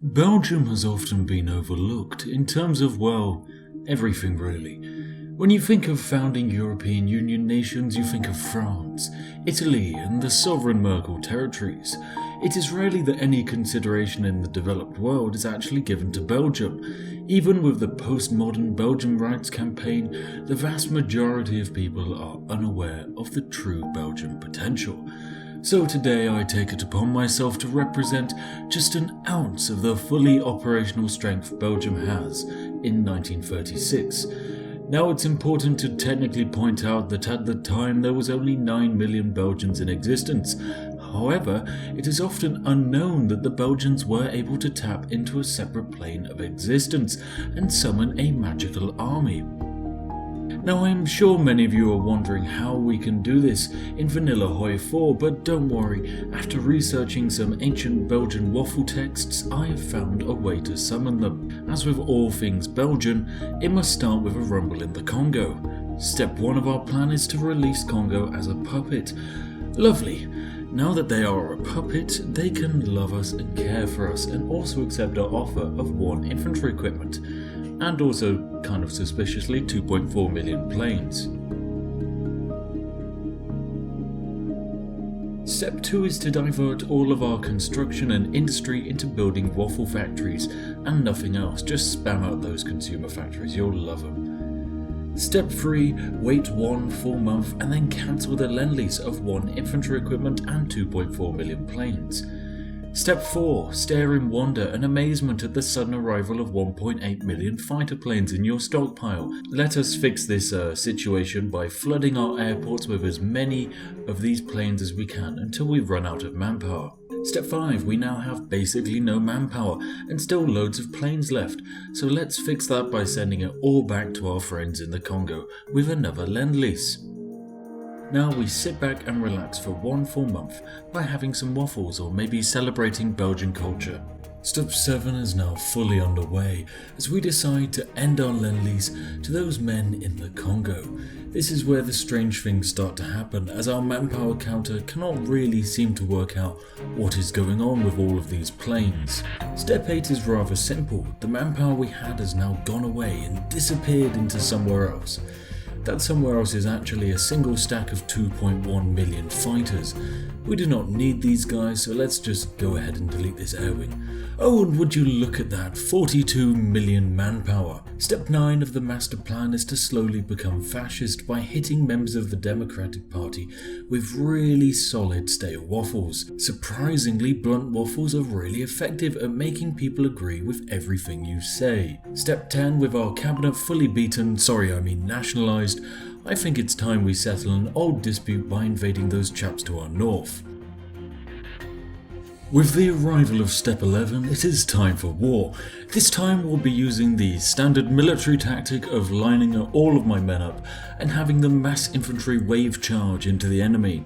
Belgium has often been overlooked in terms of, well, everything really. When you think of founding European Union nations, you think of France, Italy, and the sovereign Merkel territories. It is rarely that any consideration in the developed world is actually given to Belgium. Even with the postmodern Belgian rights campaign, the vast majority of people are unaware of the true Belgian potential. So today I take it upon myself to represent just an ounce of the fully operational strength Belgium has in 1936. Now it's important to technically point out that at the time there was only 9 million Belgians in existence. However, it is often unknown that the Belgians were able to tap into a separate plane of existence and summon a magical army. Now I'm sure many of you are wondering how we can do this in vanilla HOI4, but don't worry, after researching some ancient Belgian Waffle texts, I have found a way to summon them. As with all things Belgian, it must start with a rumble in the Congo. Step 1 of our plan is to release Congo as a puppet. Lovely. Now that they are a puppet, they can love us and care for us, and also accept our offer of 1 infantry equipment. And also, kind of suspiciously, 2.4 million planes. Step 2 is to divert all of our construction and industry into building waffle factories and nothing else. Just spam out those consumer factories, you'll love them. Step 3, wait 1 full month and then cancel the Lend-Lease of 1 infantry equipment and 2.4 million planes. Step 4. Stare in wonder and amazement at the sudden arrival of 1.8 million fighter planes in your stockpile. Let us fix this situation by flooding our airports with as many of these planes as we can until we run out of manpower. Step 5. We now have basically no manpower and still loads of planes left, so let's fix that by sending it all back to our friends in the Congo with another Lend-Lease. Now we sit back and relax for 1 full month by having some waffles or maybe celebrating Belgian culture. Step 7 is now fully underway as we decide to end our Lend-Lease to those men in the Congo. This is where the strange things start to happen as our manpower counter cannot really seem to work out what is going on with all of these planes. Step 8 is rather simple. The manpower we had has now gone away and disappeared into somewhere else. That somewhere else is actually a single stack of 2.1 million fighters. We do not need these guys, so let's just go ahead and delete this air wing. Oh, and would you look at that, 42 million manpower. Step 9 of the master plan is to slowly become fascist by hitting members of the Democratic Party with really solid stale waffles. Surprisingly, blunt waffles are really effective at making people agree with everything you say. Step 10, with our cabinet fully beaten, nationalised, I think it's time we settle an old dispute by invading those chaps to our north. With the arrival of Step 11, it is time for war. This time we'll be using the standard military tactic of lining all of my men up and having the mass infantry wave charge into the enemy.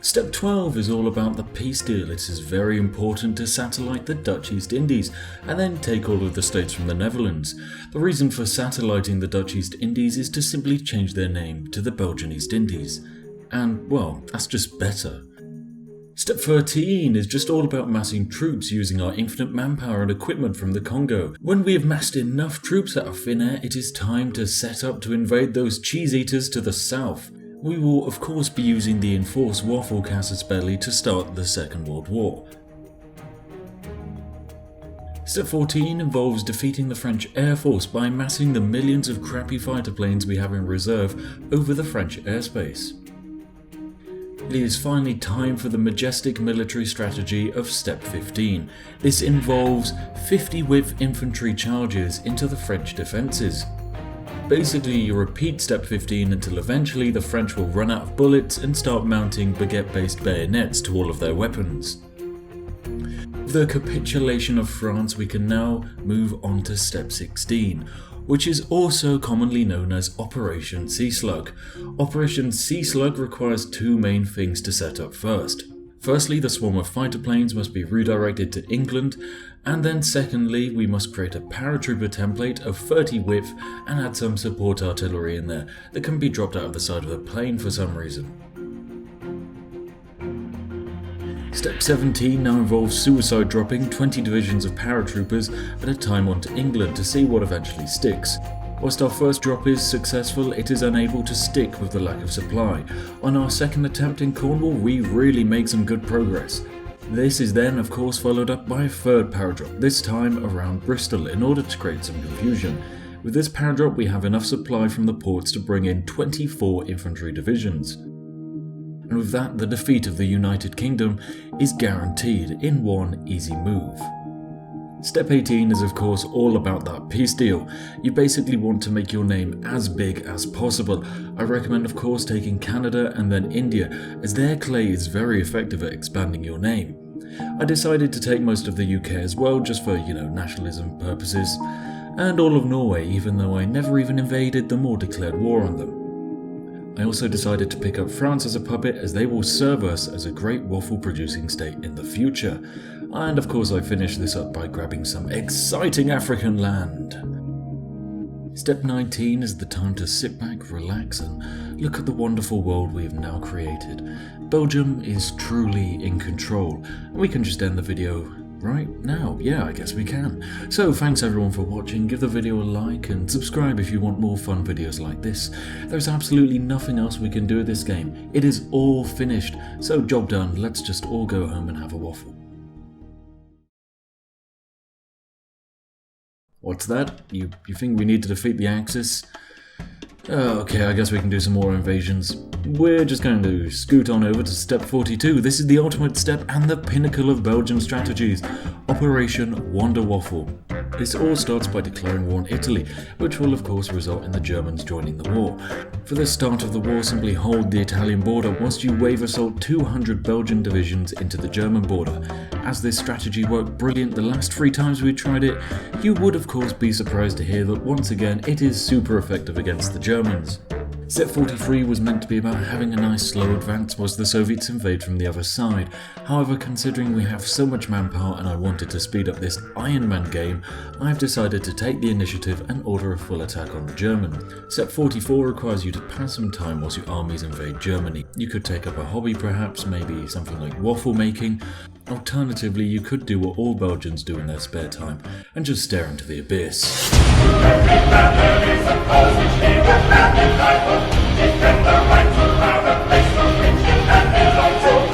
Step 12 is all about the peace deal. It is very important to satellite the Dutch East Indies and then take all of the states from the Netherlands. The reason for satelliting the Dutch East Indies is to simply change their name to the Belgian East Indies. And, well, that's just better. Step 13 is just all about massing troops using our infinite manpower and equipment from the Congo. When we have massed enough troops out of thin air, it is time to set up to invade those cheese eaters to the south. We will of course be using the enforced Waffle casus belli to start the Second World War. Step 14 involves defeating the French Air Force by massing the millions of crappy fighter planes we have in reserve over the French airspace. It is finally time for the majestic military strategy of Step 15. This involves 50 width infantry charges into the French defences. Basically, you repeat Step 15 until eventually the French will run out of bullets and start mounting baguette-based bayonets to all of their weapons. With the capitulation of France, we can now move on to Step 16, which is also commonly known as Operation Sea Slug. Operation Sea Slug requires 2 main things to set up first. Firstly, the swarm of fighter planes must be redirected to England, and then secondly, we must create a paratrooper template of 30 width and add some support artillery in there that can be dropped out of the side of the plane for some reason. Step 17 now involves suicide dropping 20 divisions of paratroopers at a time onto England to see what eventually sticks. Whilst our first drop is successful, it is unable to stick with the lack of supply. On our second attempt in Cornwall, we really make some good progress. This is then of course followed up by a third paradrop, this time around Bristol, in order to create some confusion. With this paradrop we have enough supply from the ports to bring in 24 infantry divisions. And with that, the defeat of the United Kingdom is guaranteed in one easy move. Step 18 is of course all about that peace deal. You basically want to make your name as big as possible. I recommend of course taking Canada and then India, as their clay is very effective at expanding your name. I decided to take most of the UK as well, just for, nationalism purposes, and all of Norway, even though I never even invaded them or declared war on them. I also decided to pick up France as a puppet, as they will serve us as a great waffle producing state in the future. And of course I finished this up by grabbing some exciting African land. Step 19 is the time to sit back, relax and look at the wonderful world we have now created. Belgium is truly in control. We can just end the video right now. Yeah, I guess we can. So thanks everyone for watching. Give the video a like and subscribe if you want more fun videos like this. There's absolutely nothing else we can do with this game. It is all finished. So job done. Let's just all go home and have a waffle. What's that? You think we need to defeat the Axis? Okay, I guess we can do some more invasions. We're just going to scoot on over to step 42. This is the ultimate step and the pinnacle of Belgium strategies. Operation Wonder Waffle. This all starts by declaring war on Italy, which will of course result in the Germans joining the war. For the start of the war, simply hold the Italian border whilst you wave assault 200 Belgian divisions into the German border. As this strategy worked brilliant the last 3 times we tried it, you would of course be surprised to hear that once again it is super effective against the Germans. Step 43 was meant to be about having a nice slow advance whilst the Soviets invade from the other side. However, considering we have so much manpower and I wanted to speed up this Ironman game, I have decided to take the initiative and order a full attack on the Germans. Step 44 requires you to pass some time whilst your armies invade Germany. You could take up a hobby perhaps, maybe something like waffle making. Alternatively, you could do what all Belgians do in their spare time and just stare into the abyss.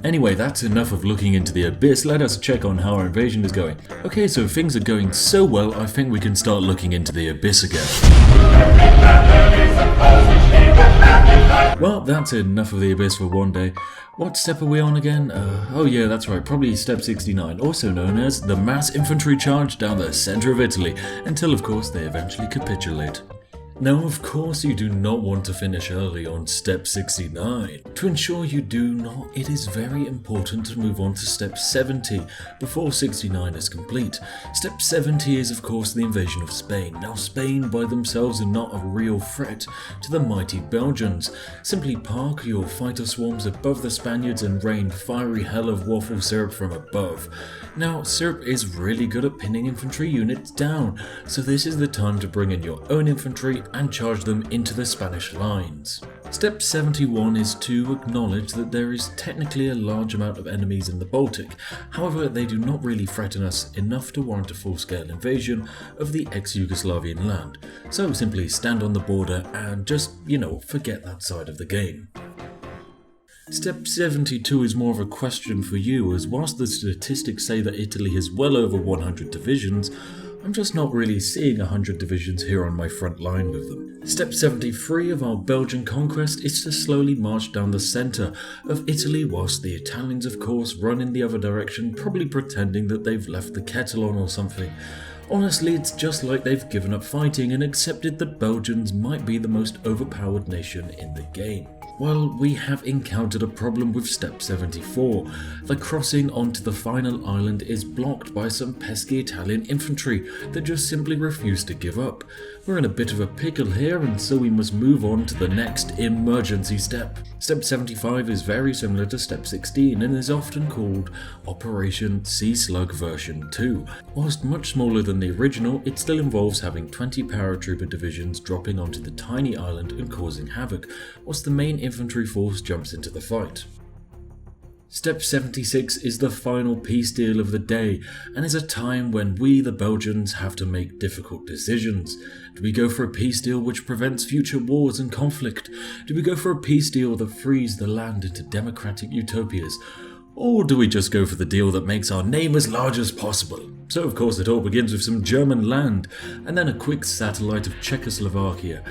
Anyway, that's enough of looking into the abyss. Let us check on how our invasion is going. Okay, so things are going so well, I think we can start looking into the abyss again. Well, that's enough of the abyss for one day. What step are we on again? Oh yeah, that's right, probably step 69, also known as the mass infantry charge down the centre of Italy, until of course they eventually capitulate. Now of course you do not want to finish early on step 69. To ensure you do not, it is very important to move on to step 70 before 69 is complete. Step 70 is of course the invasion of Spain. Now Spain by themselves are not a real threat to the mighty Belgians. Simply park your fighter swarms above the Spaniards and rain fiery hell of waffle syrup from above. Now syrup is really good at pinning infantry units down, so this is the time to bring in your own infantry and charge them into the Spanish lines. Step 71 is to acknowledge that there is technically a large amount of enemies in the Baltic. However, they do not really threaten us enough to warrant a full-scale invasion of the ex-Yugoslavian land. So simply stand on the border and just, forget that side of the game. Step 72 is more of a question for you, as whilst the statistics say that Italy has well over 100 divisions, I'm just not really seeing 100 divisions here on my front line with them. Step 73 of our Belgian conquest is to slowly march down the centre of Italy whilst the Italians of course run in the other direction, probably pretending that they've left the kettle on or something. Honestly, it's just like they've given up fighting and accepted that Belgians might be the most overpowered nation in the game. Well, we have encountered a problem with step 74. The crossing onto the final island is blocked by some pesky Italian infantry that just simply refuse to give up. We're in a bit of a pickle here, and so we must move on to the next emergency step. Step 75 is very similar to step 16 and is often called Operation Sea Slug version 2. Whilst much smaller than the original, it still involves having 20 paratrooper divisions dropping onto the tiny island and causing havoc, whilst the main infantry force jumps into the fight. Step 76 is the final peace deal of the day, and is a time when we, the Belgians, have to make difficult decisions. Do we go for a peace deal which prevents future wars and conflict? Do we go for a peace deal that frees the land into democratic utopias? Or do we just go for the deal that makes our name as large as possible? So of course it all begins with some German land, and then a quick satellite of Czechoslovakia.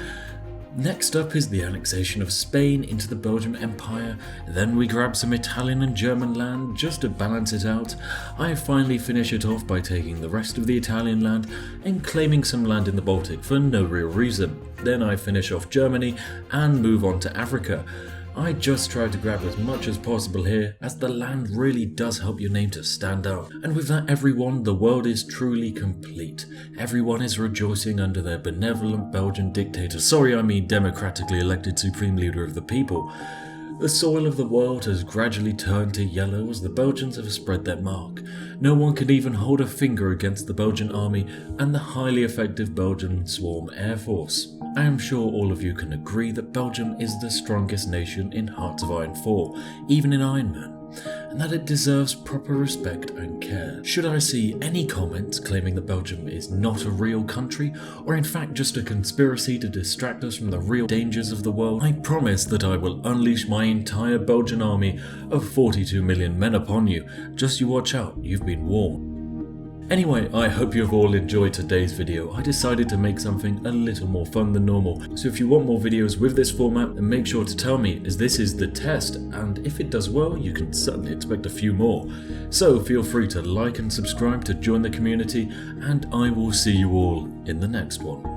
Next up is the annexation of Spain into the Belgian Empire, then we grab some Italian and German land just to balance it out. I finally finish it off by taking the rest of the Italian land and claiming some land in the Baltic for no real reason. Then I finish off Germany and move on to Africa. I just try to grab as much as possible here, as the land really does help your name to stand out. And with that everyone, the world is truly complete. Everyone is rejoicing under their benevolent Belgian dictator, sorry I mean democratically elected supreme leader of the people. The soil of the world has gradually turned to yellow as the Belgians have spread their mark. No one can even hold a finger against the Belgian army and the highly effective Belgian Swarm Air Force. I am sure all of you can agree that Belgium is the strongest nation in Hearts of Iron 4, even in Ironman, and that it deserves proper respect and care. Should I see any comments claiming that Belgium is not a real country, or in fact just a conspiracy to distract us from the real dangers of the world, I promise that I will unleash my entire Belgian army of 42 million men upon you. Just you watch out, you've been warned. Anyway, I hope you have all enjoyed today's video. I decided to make something a little more fun than normal, so if you want more videos with this format, then make sure to tell me, as this is the test, and if it does well, you can certainly expect a few more. So feel free to like and subscribe to join the community, and I will see you all in the next one.